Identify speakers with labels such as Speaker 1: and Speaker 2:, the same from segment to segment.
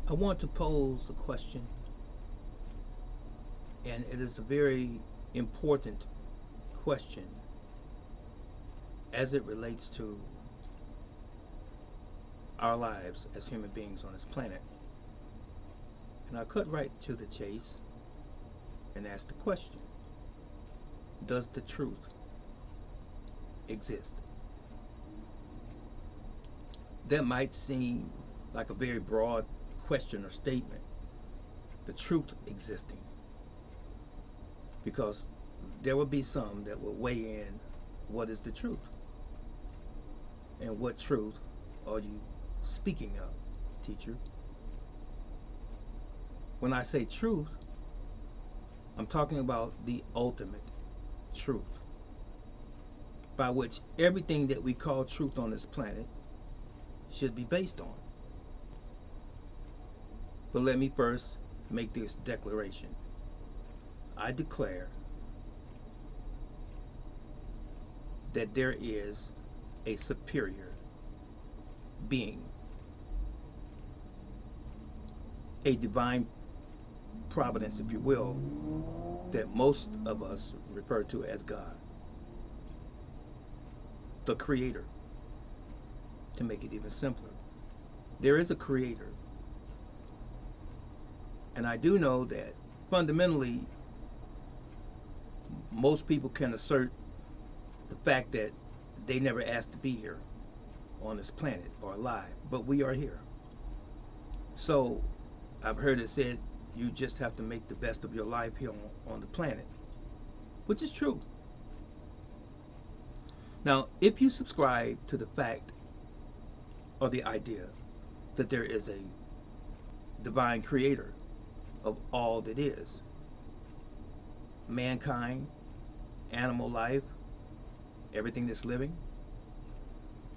Speaker 1: I want to pose a question, and it is a very important question as it relates to our lives as human beings on this planet. And I'll cut right to the chase and ask the question: does the truth exist? That might seem like a very broad question or statement, the truth existing, because there will be some that will weigh in what is the truth and what truth are you speaking of, teacher? When I say truth, I'm talking about the ultimate truth, by which everything that we call truth on this planet should be based on. But let me first make this declaration. I declare that there is a superior being, a divine providence, if you will, that most of us refer to as God, the Creator, to make it even simpler. There is a Creator, and I do know that fundamentally most people can assert the fact that they never asked to be here on this planet or alive, but we are here. So I've heard it said you just have to make the best of your life here on the planet, which is true. Now, if you subscribe to the fact or the idea that there is a divine creator of all that is, mankind, animal life, everything that's living,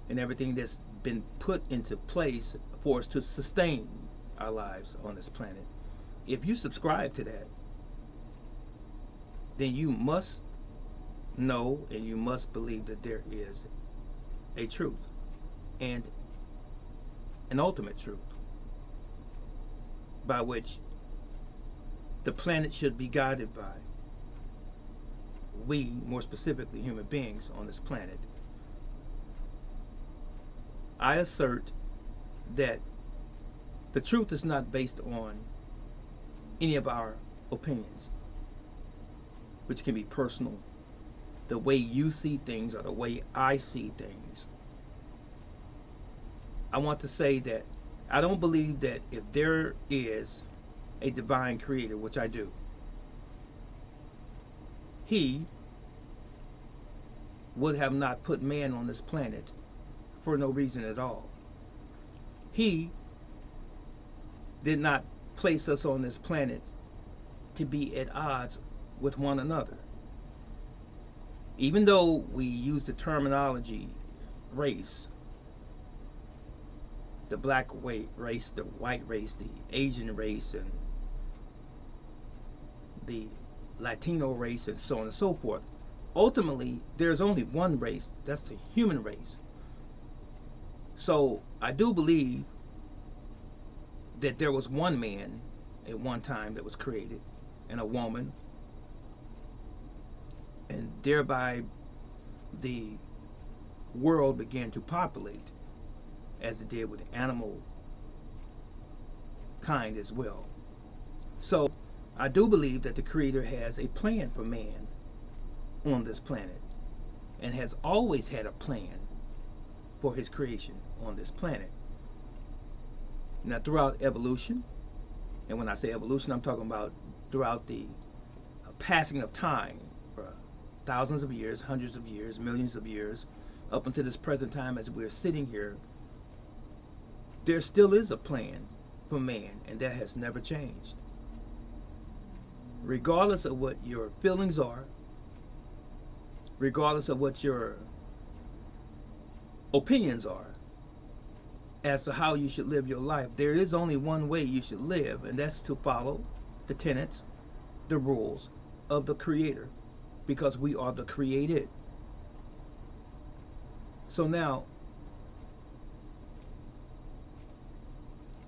Speaker 1: and everything that's been put into place for us to sustain our lives on this planet, if you subscribe to that, then you must know and you must believe that there is a truth and an ultimate truth by which the planet should be guided by. We, more specifically human beings on this planet. I assert that the truth is not based on any of our opinions, which can be personal, the way you see things or the way I see things. I want to say that I don't believe that if there is a divine creator, which I do, he would have not put man on this planet for no reason at all. He did not place us on this planet to be at odds with one another. Even though we use the terminology race, the black race, the white race, the Asian race, and the Latino race, and so on and so forth, ultimately there's only one race, that's the human race. So I do believe that there was one man at one time that was created, and a woman, and thereby the world began to populate as it did with animal kind as well. So I do believe that the Creator has a plan for man on this planet and has always had a plan for his creation on this planet. Now, throughout evolution, and when I say evolution, I'm talking about throughout the passing of time for thousands of years, hundreds of years, millions of years, up until this present time as we're sitting here, there still is a plan for man, and that has never changed. Regardless of what your feelings are, regardless of what your opinions are as to how you should live your life, there is only one way you should live, and that's to follow the tenets, the rules of the Creator, because we are the created. So now,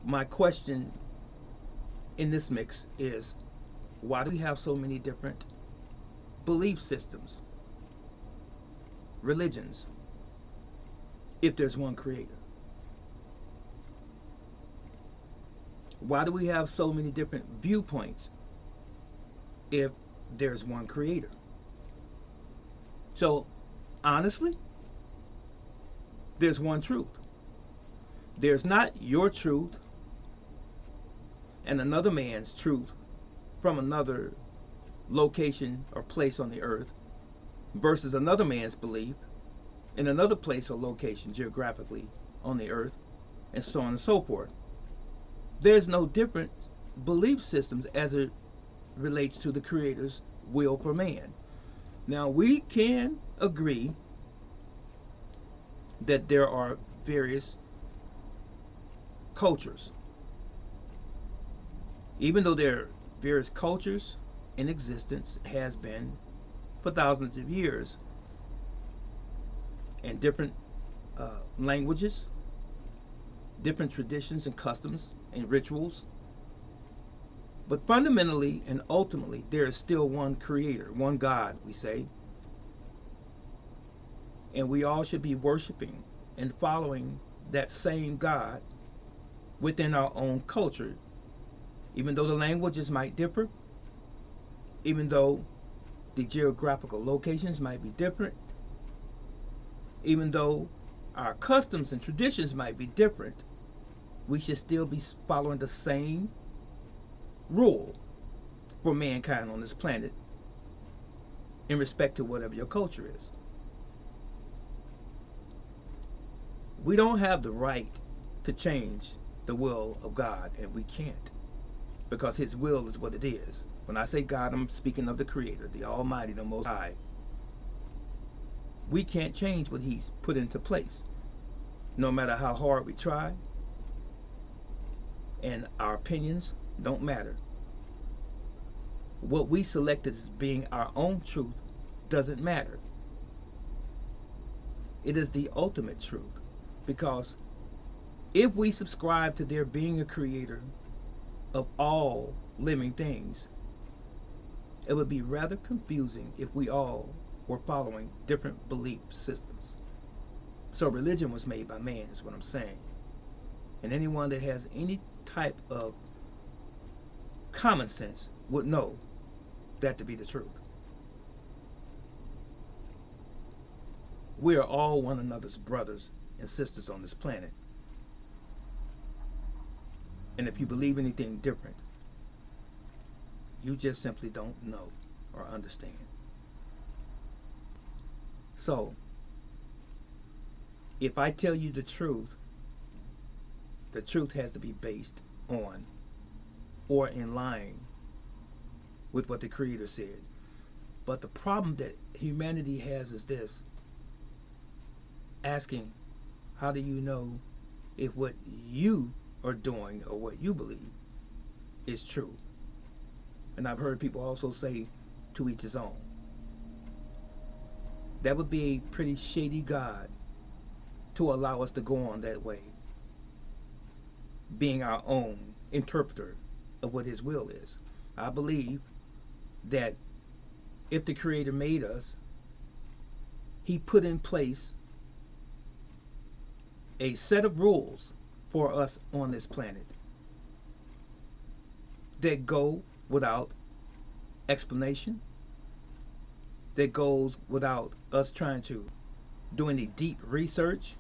Speaker 1: my question in this mix is, why do we have so many different belief systems, religions, if there's one creator? Why do we have so many different viewpoints if there's one creator? So, honestly, there's one truth. There's not your truth and another man's truth from another location or place on the earth versus another man's belief in another place or location geographically on the earth, and so on and so forth. There's no different belief systems as it relates to the Creator's will for man. Now, we can agree that there are various cultures. Even though there are various cultures in existence, has been for thousands of years, and different languages, different traditions and customs and rituals. But fundamentally and ultimately, there is still one creator, one God, we say. And we all should be worshiping and following that same God within our own culture. Even though the languages might differ, even though the geographical locations might be different, even though our customs and traditions might be different, we should still be following the same rule for mankind on this planet in respect to whatever your culture is. We don't have the right to change the will of God, and we can't, because His will is what it is. When I say God, I'm speaking of the Creator, the Almighty, the Most High. We can't change what He's put into place, no matter how hard we try, and our opinions don't matter. What we select as being our own truth doesn't matter. It is the ultimate truth, because if we subscribe to there being a creator of all living things, it would be rather confusing if we all were following different belief systems. So religion was made by man, is what I'm saying. And anyone that has any type of common sense would know that to be the truth. We are all one another's brothers and sisters on this planet. And if you believe anything different, you just simply don't know or understand. So, if I tell you the truth has to be based on or in line with what the Creator said. But the problem that humanity has is this: asking, how do you know if what you are doing or what you believe is true? And I've heard people also say, to each his own. That would be a pretty shady God to allow us to go on that way, being our own interpreter of what His will is. I believe that if the Creator made us, He put in place a set of rules for us on this planet that go without explanation, that goes without us trying to do any deep research,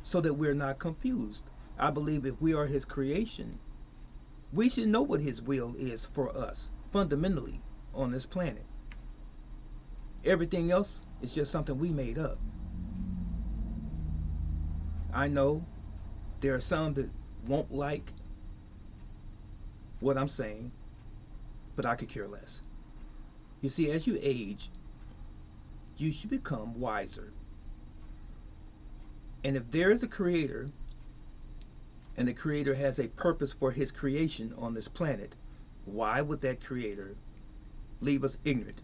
Speaker 1: so that we're not confused. I believe if we are His creation, we should know what His will is for us fundamentally on this planet. Everything else is just something we made up. I know there are some that won't like what I'm saying, but I could care less. You see, as you age, you should become wiser. And if there is a Creator, and the Creator has a purpose for His creation on this planet, why would that Creator leave us ignorant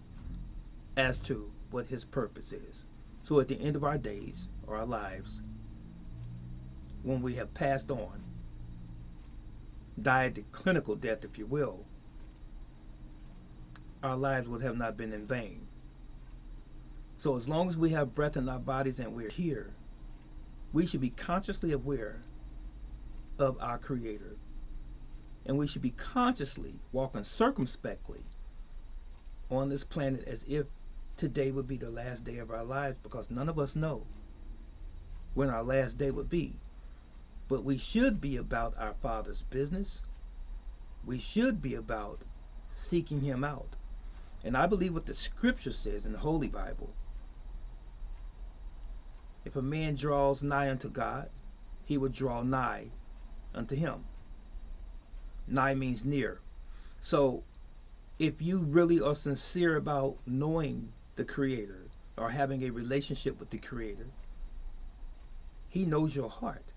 Speaker 1: as to what His purpose is? So at the end of our days or our lives, when we have passed on, died the clinical death, if you will, our lives would have not been in vain. So as long as we have breath in our bodies and we're here, we should be consciously aware of our Creator. And we should be consciously walking circumspectly on this planet as if today would be the last day of our lives, because none of us know when our last day would be. But we should be about our Father's business. We should be about seeking Him out. And I believe what the Scripture says in the Holy Bible. If a man draws nigh unto God, he will draw nigh unto Him. Nigh means near. So if you really are sincere about knowing the Creator or having a relationship with the Creator, He knows your heart.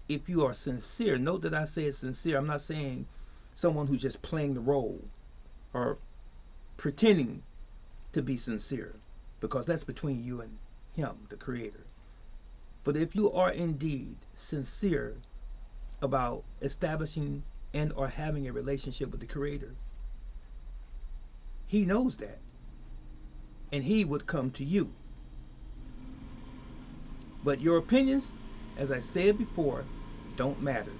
Speaker 1: If you are sincere, note that I say it's sincere. I'm not saying someone who's just playing the role or pretending to be sincere, because that's between you and Him, the Creator. But if you are indeed sincere about establishing and or having a relationship with the Creator, He knows that, and He would come to you. But your opinions, as I said before, don't matter.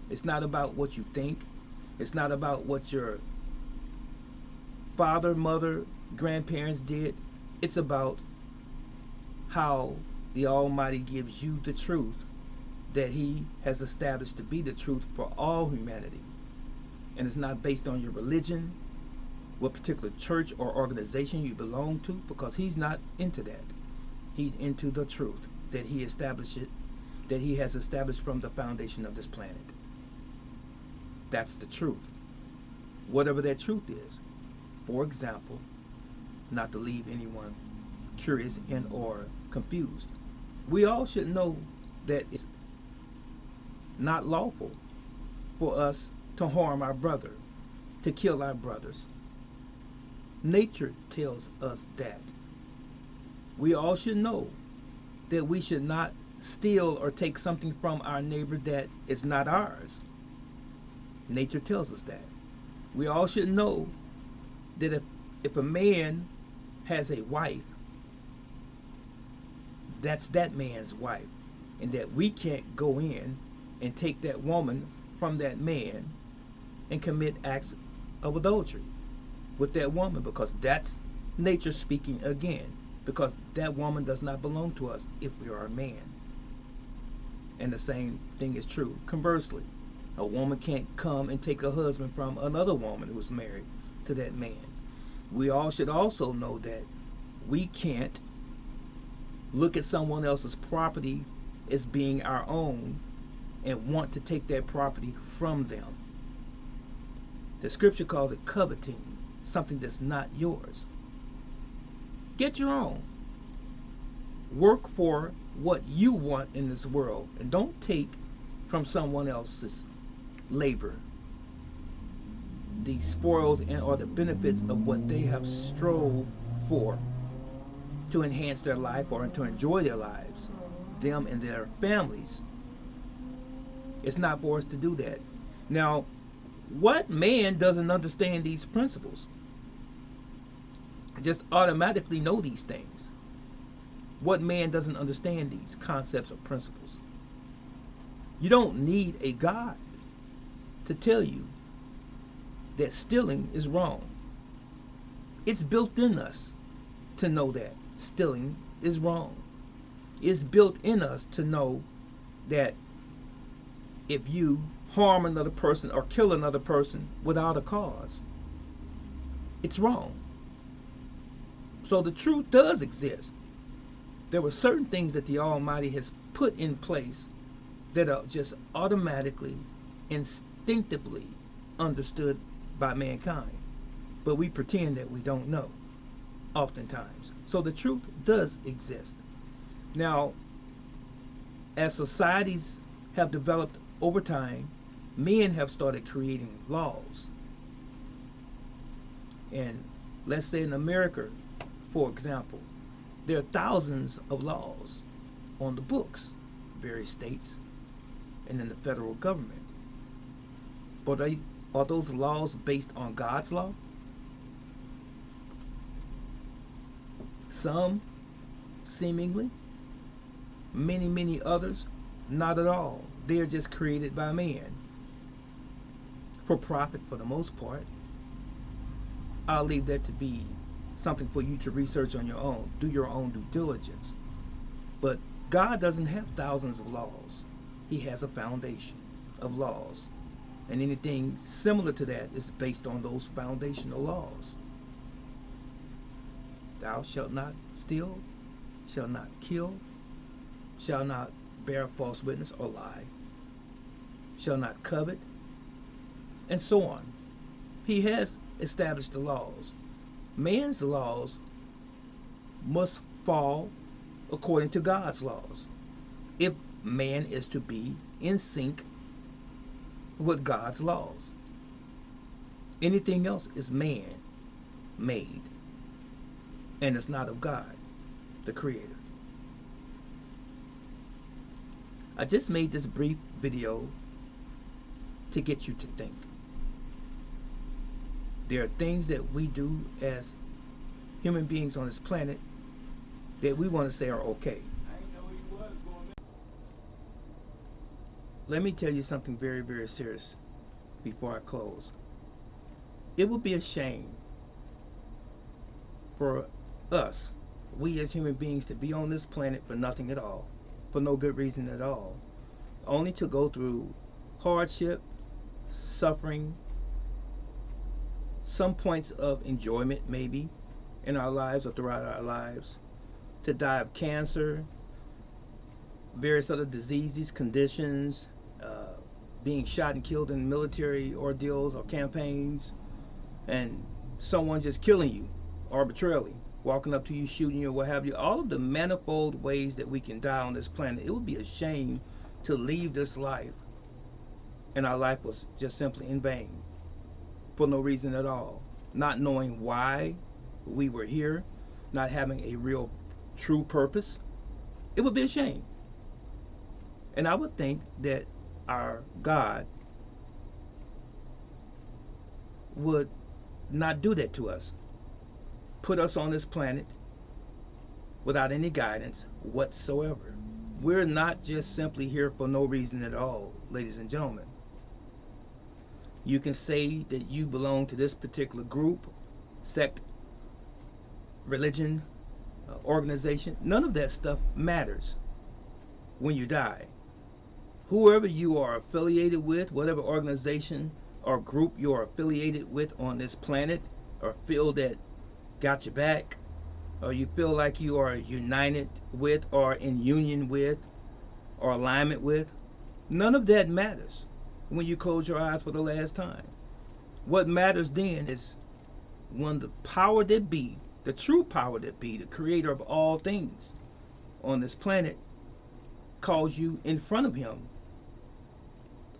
Speaker 1: It's not about what you think. It's not about what your father, mother, grandparents did. It's about how the Almighty gives you the truth that He has established to be the truth for all humanity. And it's not based on your religion, what particular church or organization you belong to, because He's not into that. He's into the truth that He established it, that He has established from the foundation of this planet. That's the truth. Whatever that truth is. For example, not to leave anyone curious and or confused, we all should know that it's not lawful for us to harm our brother, to kill our brothers. Nature tells us that. We all should know that we should not steal or take something from our neighbor that is not ours. Nature tells us that. We all should know that if a man has a wife, that's that man's wife, and that we can't go in and take that woman from that man and commit acts of adultery with that woman, because that's nature speaking again, because that woman does not belong to us if we are a man. And the same thing is true conversely. A woman can't come and take a husband from another woman who's married to that man. We all should also know that we can't look at someone else's property as being our own and want to take that property from them. The Scripture calls it coveting, something that's not yours. Get your own. Work for what you want in this world, and don't take from someone else's labor the spoils and or the benefits of what they have strove for to enhance their life or to enjoy their lives, them and their families. It's not for us to do that. Now, what man doesn't understand these principles? Just automatically know these things. What man doesn't understand these concepts or principles? You don't need a God to tell you that stealing is wrong. It's built in us to know that stealing is wrong. It's built in us to know that if you harm another person or kill another person without a cause, it's wrong. So the truth does exist. There were certain things that the Almighty has put in place that are just automatically, instinctively understood by mankind. But we pretend that we don't know, oftentimes. So the truth does exist. Now, as societies have developed over time, men have started creating laws. And let's say in America, for example, there are thousands of laws on the books, various states, and in the federal government. But are those laws based on God's law? Some, seemingly. Many, many others, not at all. They're just created by man. For profit, for the most part. I'll leave that to be something for you to research on your own. Do your own due diligence. But God doesn't have thousands of laws. He has a foundation of laws. And anything similar to that is based on those foundational laws. Thou shalt not steal, shalt not kill, shall not bear false witness or lie, shall not covet, and so on. He has established the laws. Man's laws must fall according to God's laws if man is to be in sync with God's laws. Anything else is man made, and it's not of God, the Creator. I just made this brief video to get you to think. There are things that we do as human beings on this planet that we want to say are okay. Let me tell you something very, very serious before I close. It would be a shame for us, we as human beings, to be on this planet for nothing at all, for no good reason at all, only to go through hardship, suffering, some points of enjoyment maybe in our lives or throughout our lives, to die of cancer, various other diseases, conditions, being shot and killed in military ordeals or campaigns, and someone just killing you arbitrarily, walking up to you, shooting you, or what have you. All of the manifold ways that we can die on this planet. It would be a shame to leave this life and our life was just simply in vain for no reason at all, not knowing why we were here, not having a real true purpose. It would be a shame. And I would think that our God would not do that to us, put us on this planet without any guidance whatsoever. We're not just simply here for no reason at all, ladies and gentlemen. You can say that you belong to this particular group, sect, religion, organization. None of that stuff matters when you die. Whoever you are affiliated with, whatever organization or group you are affiliated with on this planet, or feel that got your back, or you feel like you are united with, or in union with, or alignment with, none of that matters when you close your eyes for the last time. What matters then is when the power that be, the true power that be, the creator of all things on this planet, calls you in front of him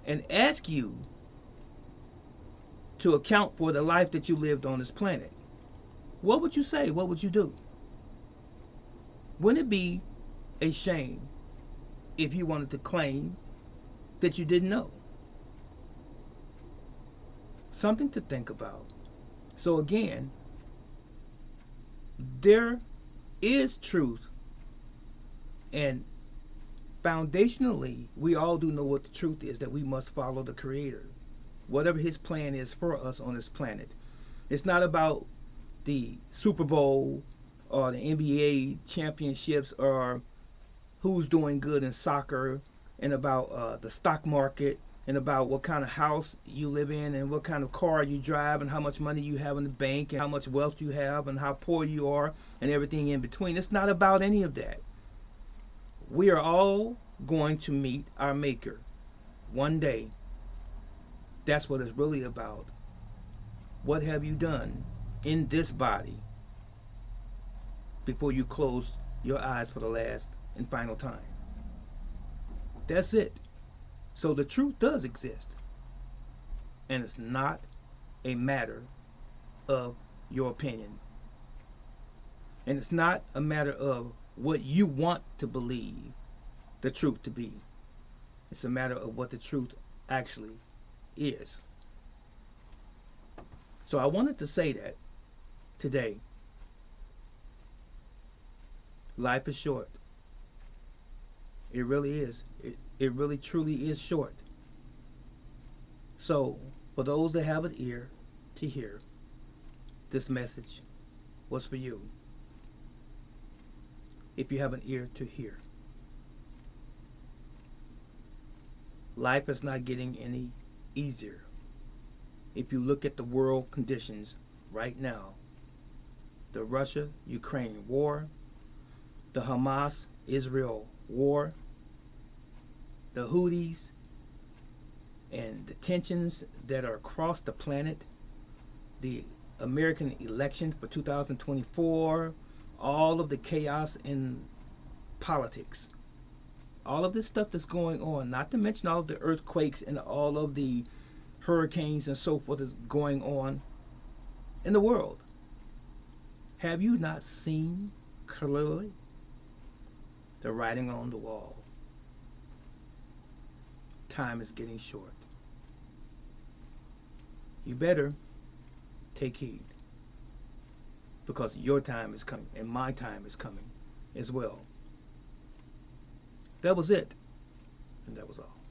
Speaker 1: and asks you to account for the life that you lived on this planet. What would you say? What would you do? Wouldn't it be a shame if you wanted to claim that you didn't know? Something to think about. So again, there is truth, and foundationally, we all do know what the truth is, that we must follow the Creator, whatever his plan is for us on this planet. It's not about the Super Bowl or the NBA championships or who's doing good in soccer, and about the stock market, and about what kind of house you live in, and what kind of car you drive, and how much money you have in the bank, and how much wealth you have, and how poor you are, and everything in between. It's not about any of that. We are all going to meet our Maker one day. That's what it's really about. What have you done in this body before you close your eyes for the last and final time? That's it. So the truth does exist. And it's not a matter of your opinion. And it's not a matter of what you want to believe the truth to be. It's a matter of what the truth actually is. So I wanted to say that today. Life is short. It really is. It really truly is short. So, for those that have an ear to hear, this message was for you. If you have an ear to hear, life is not getting any easier. If you look at the world conditions right now, the Russia-Ukraine war, the Hamas-Israel war, the Houthis, and the tensions that are across the planet, the American election for 2024, all of the chaos in politics, all of this stuff that's going on, not to mention all of the earthquakes and all of the hurricanes and so forth is going on in the world. Have you not seen clearly the writing on the wall? Time is getting short. You better take heed, because your time is coming and my time is coming as well. That was it, and that was all.